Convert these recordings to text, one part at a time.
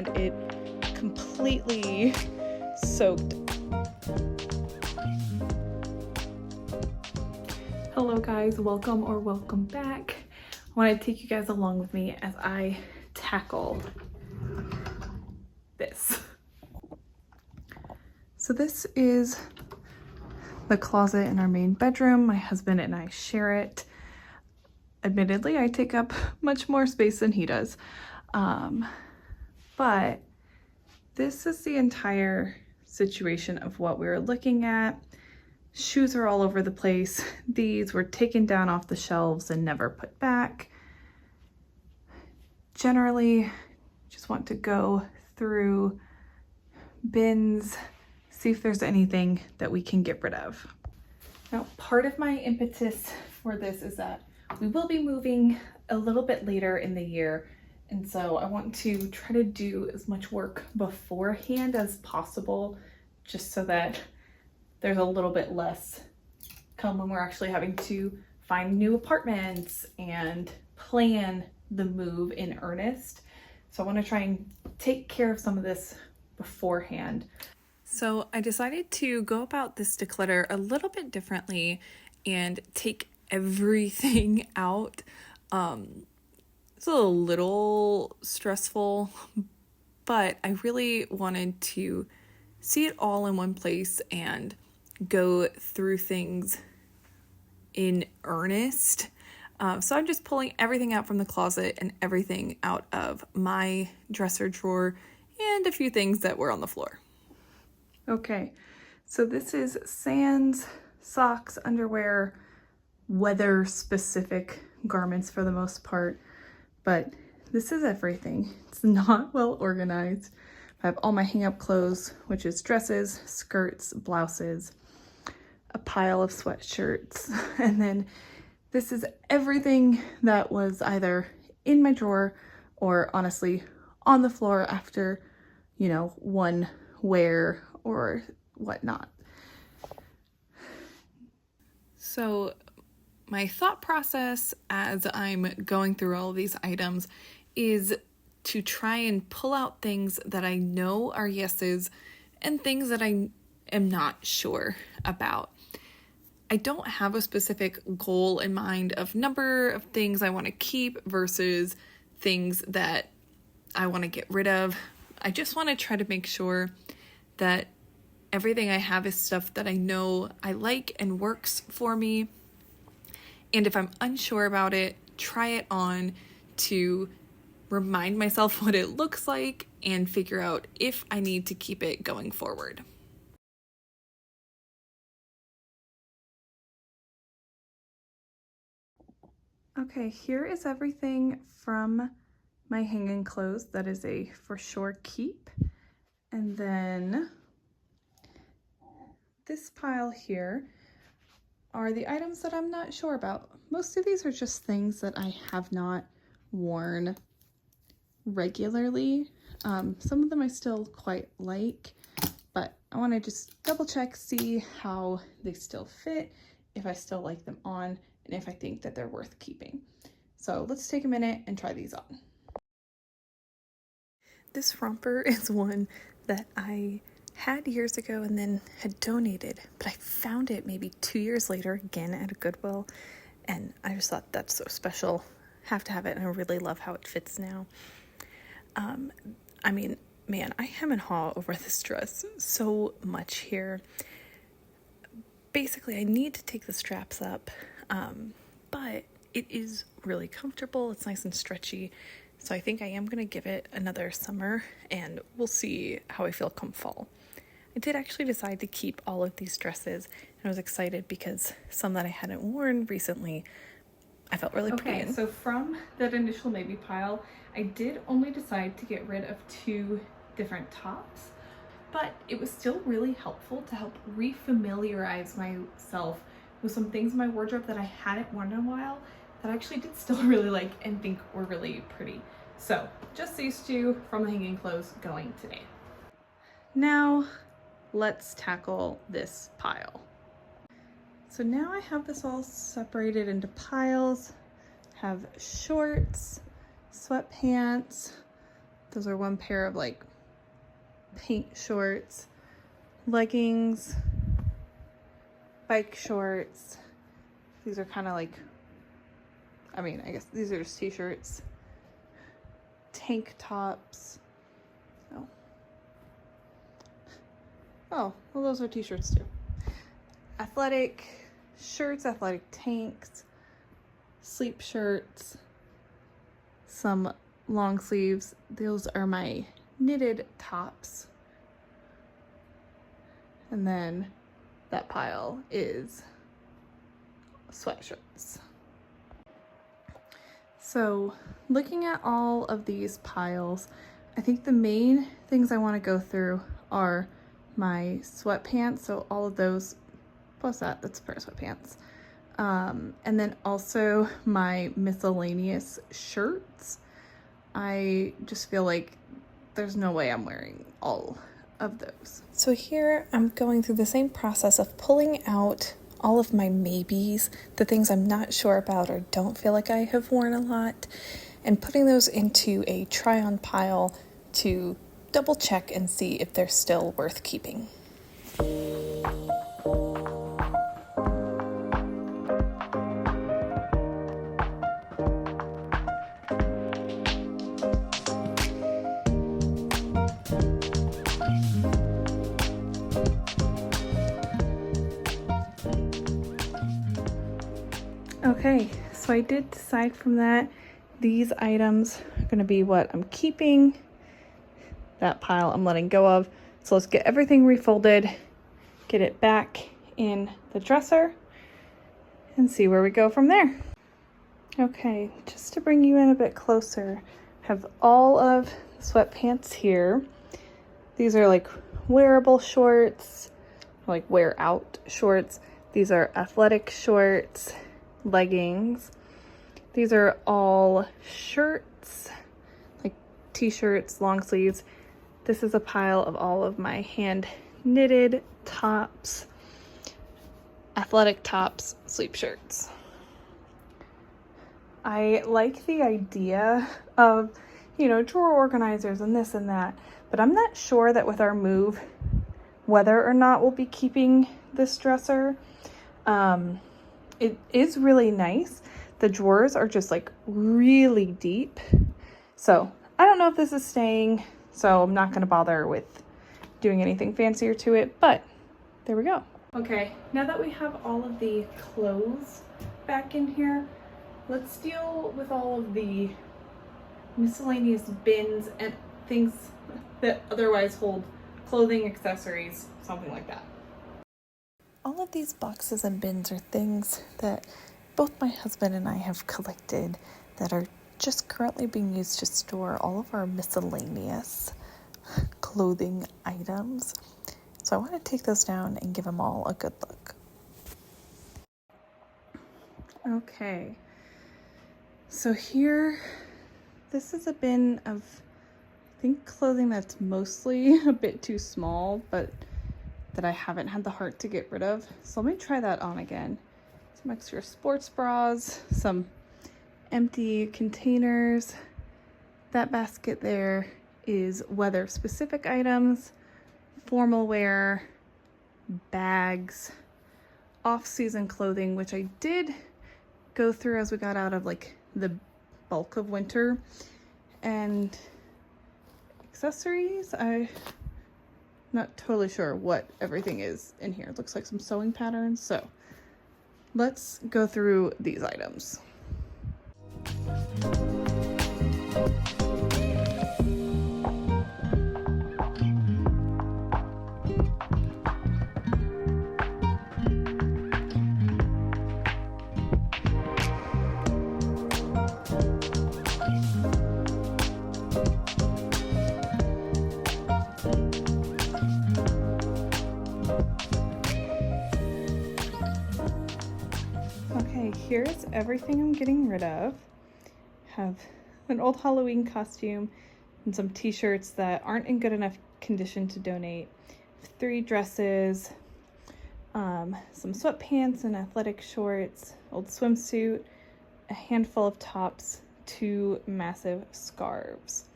and it completely soaked. Hello guys, welcome back. I want to take you guys along with me as I tackle this. So this is the closet in our main bedroom. My husband and I share it. Admittedly, I take up much more space than he does. But this is the entire situation of what we were looking at. Shoes are all over the place. These were taken down off the shelves and never put back. Generally, just want to go through bins, see if there's anything that we can get rid of. Now, part of my impetus for this is that we will be moving a little bit later in the year, and so I want to try to do as much work beforehand as possible, just so that there's a little bit less come when we're actually having to find new apartments and plan the move in earnest. So I want to try and take care of some of this beforehand. So I decided to go about this declutter a little bit differently and take everything out. It's a little stressful, but I really wanted to see it all in one place and go through things in earnest. So I'm just pulling everything out from the closet and everything out of my dresser drawer and a few things that were on the floor. Okay, so this is Sans, socks, underwear, weather-specific garments for the most part, but this is everything. It's not well organized. I have all my hang-up clothes, which is dresses, skirts, blouses, a pile of sweatshirts, and then this is everything that was either in my drawer or honestly on the floor after, you know, one wear or whatnot. So my thought process as I'm going through all of these items is to try and pull out things that I know are yeses and things that I am not sure about. I don't have a specific goal in mind of number of things I want to keep versus things that I want to get rid of. I just want to try to make sure that everything I have is stuff that I know I like and works for me. And if I'm unsure about it, try it on to remind myself what it looks like and figure out if I need to keep it going forward. Okay, here is everything from my hanging clothes that is a for sure keep. And then this pile here are the items that I'm not sure about. Most of these are just things that I have not worn regularly. Some of them I still quite like, but I want to just double check, see how they still fit, if I still like them on, and if I think that they're worth keeping. So let's take a minute and try these on. This romper is one that I had years ago and then had donated, but I found it maybe 2 years later again at a Goodwill, and I just thought that's so special. Have to have it, and I really love how it fits now. I mean, man, I am in awe over this dress so much here. Basically, I need to take the straps up, but it is really comfortable. It's nice and stretchy. So I think I am going to give it another summer, and we'll see how I feel come fall. I did actually decide to keep all of these dresses, and I was excited because some that I hadn't worn recently, I felt really pretty in. So from that initial maybe pile, I did only decide to get rid of 2 different tops, but it was still really helpful to help refamiliarize myself with some things in my wardrobe that I hadn't worn in a while that I actually did still really like and think were really pretty. So just these 2 from the hanging clothes going today. Now let's tackle this pile. So now I have this all separated into piles. Have shorts, sweatpants, Those are one pair of like paint shorts, leggings, bike shorts. These are kind of like, I mean, I guess these are just t-shirts, tank tops. Oh, well, those are t-shirts too. Athletic shirts, athletic tanks, sleep shirts, some long sleeves. Those are my knitted tops. And then that pile is sweatshirts. So looking at all of these piles, I think the main things I want to go through are my sweatpants. So all of those, plus that's a pair of sweatpants. And then also my miscellaneous shirts. I just feel like there's no way I'm wearing all of those. So here I'm going through the same process of pulling out all of my maybes, the things I'm not sure about or don't feel like I have worn a lot, and putting those into a try-on pile to double check and see if they're still worth keeping. Okay, so I did decide from that these items are going to be what I'm keeping. That pile I'm letting go of. So let's get everything refolded, get it back in the dresser, and see where we go from there. Okay, just to bring you in a bit closer, I have all of the sweatpants here. These are like wearable shorts, like wear out shorts. These are athletic shorts, leggings. These are all shirts, like t-shirts, long sleeves. This is a pile of all of my hand knitted tops, athletic tops, sleep shirts. I like the idea of, you know, drawer organizers and this and that, but I'm not sure that with our move, whether or not we'll be keeping this dresser. It is really nice. The drawers are just like really deep. So I don't know if this is staying, so I'm not gonna bother with doing anything fancier to it, but there we go. Okay, now that we have all of the clothes back in here, let's deal with all of the miscellaneous bins and things that otherwise hold clothing, accessories, something like that. All of these boxes and bins are things that both my husband and I have collected that are just currently being used to store all of our miscellaneous clothing items. So I want to take those down and give them all a good look. Okay, so here, this is a bin of, I think, clothing that's mostly a bit too small, but that I haven't had the heart to get rid of. So let me try that on again. Some extra sports bras, some empty containers. That basket there is weather specific items, formal wear, bags, off-season clothing, which I did go through as we got out of like the bulk of winter, and accessories. I'm not totally sure what everything is in here. It looks like some sewing patterns. So let's go through these items. Okay, here's everything I'm getting rid of. Have an old Halloween costume and some t-shirts that aren't in good enough condition to donate. 3 dresses, some sweatpants and athletic shorts, old swimsuit, a handful of tops, 2 massive scarves.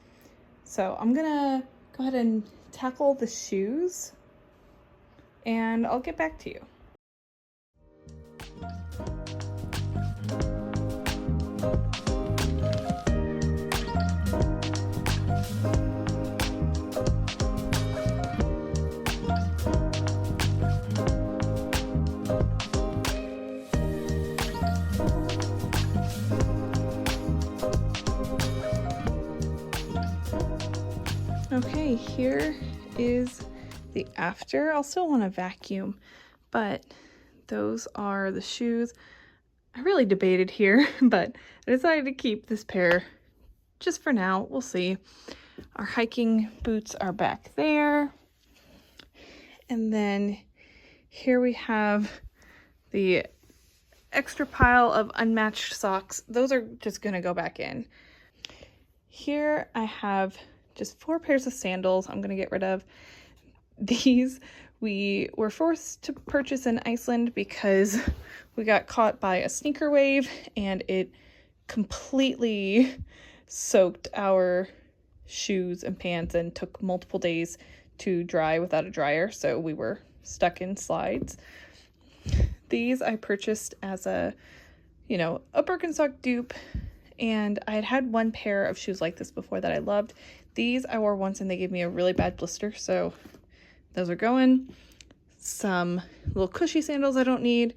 So I'm gonna go ahead and tackle the shoes and I'll get back to you. Okay, here is the after. I'll still want to vacuum, but those are the shoes. I really debated here, but I decided to keep this pair just for now. We'll see. Our hiking boots are back there. And then here we have the extra pile of unmatched socks. Those are just gonna go back in. Here I have just 4 pairs of sandals I'm gonna get rid of. These we were forced to purchase in Iceland because we got caught by a sneaker wave and it completely soaked our shoes and pants and took multiple days to dry without a dryer, so we were stuck in slides. These I purchased as a Birkenstock dupe, and I had had 1 pair of shoes like this before that I loved. These I wore once and they gave me a really bad blister, so those are going. Some little cushy sandals I don't need.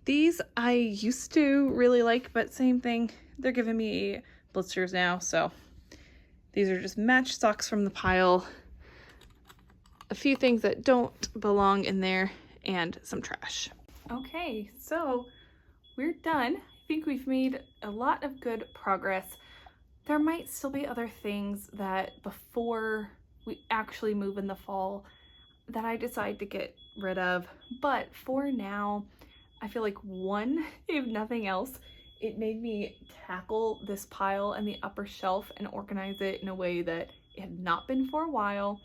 These I used to really like, but same thing, they're giving me blisters now, so these are just matched socks from the pile. A few things that don't belong in there and some trash. Okay, so we're done. I think we've made a lot of good progress. There might still be other things that before we actually move in the fall that I decide to get rid of, but for now, I feel like one, if nothing else, it made me tackle this pile and the upper shelf and organize it in a way that it had not been for a while.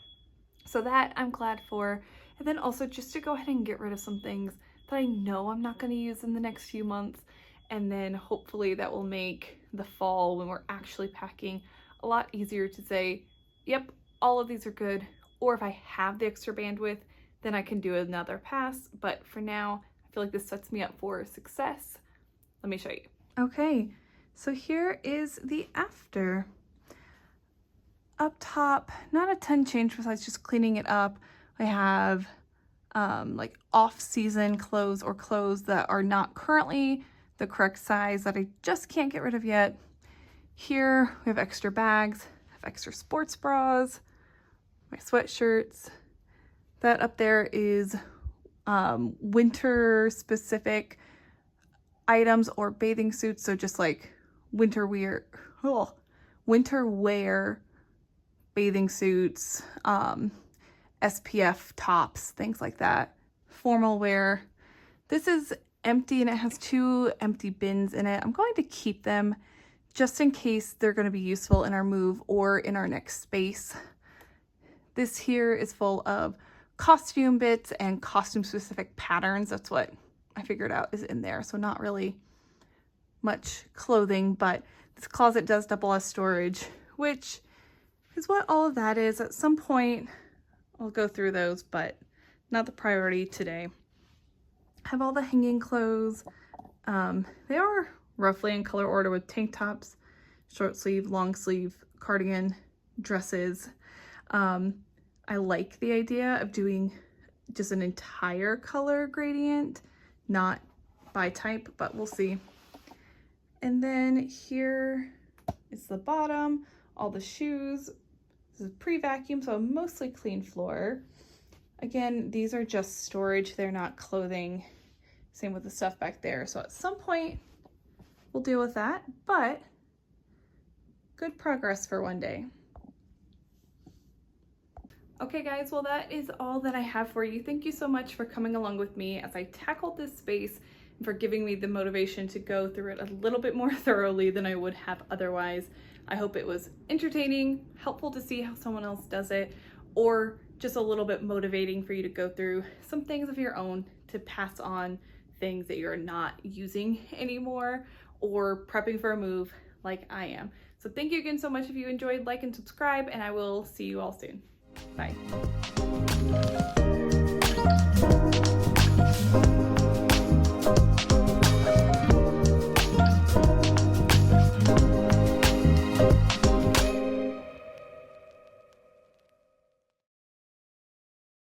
So that I'm glad for. And then also just to go ahead and get rid of some things that I know I'm not going to use in the next few months. And then hopefully that will make the fall, when we're actually packing, a lot easier to say, yep, all of these are good. Or if I have the extra bandwidth, then I can do another pass. But for now, I feel like this sets me up for success. Let me show you. Okay, so here is the after. Up top, not a ton changed besides just cleaning it up. I have like off-season clothes or clothes that are not currently the correct size that I just can't get rid of yet. Here we have extra bags, I have extra sports bras, my sweatshirts. That up there is winter specific items or bathing suits, so just like winter wear bathing suits, SPF tops, things like that. Formal wear. This is empty and it has 2 empty bins in it. I'm going to keep them just in case they're going to be useful in our move or in our next space. This here is full of costume bits and costume specific patterns. That's what I figured out is in there. So not really much clothing, but this closet does double as storage, which is what all of that is. At some point I'll go through those, but not the priority today. I have all the hanging clothes. They are roughly in color order with tank tops, short sleeve, long sleeve, cardigan, dresses. I like the idea of doing just an entire color gradient, not by type, but we'll see. And then here is the bottom, all the shoes. This is pre-vacuum, so a mostly clean floor. Again, these are just storage, they're not clothing. Same with the stuff back there. So at some point we'll deal with that, but good progress for one day. Okay guys, well that is all that I have for you. Thank you so much for coming along with me as I tackled this space and for giving me the motivation to go through it a little bit more thoroughly than I would have otherwise. I hope it was entertaining, helpful to see how someone else does it, or just a little bit motivating for you to go through some things of your own to pass on things that you're not using anymore or prepping for a move like I am. So So thank you again so much. If you enjoyed, like and subscribe, and I will see you all soon. Bye.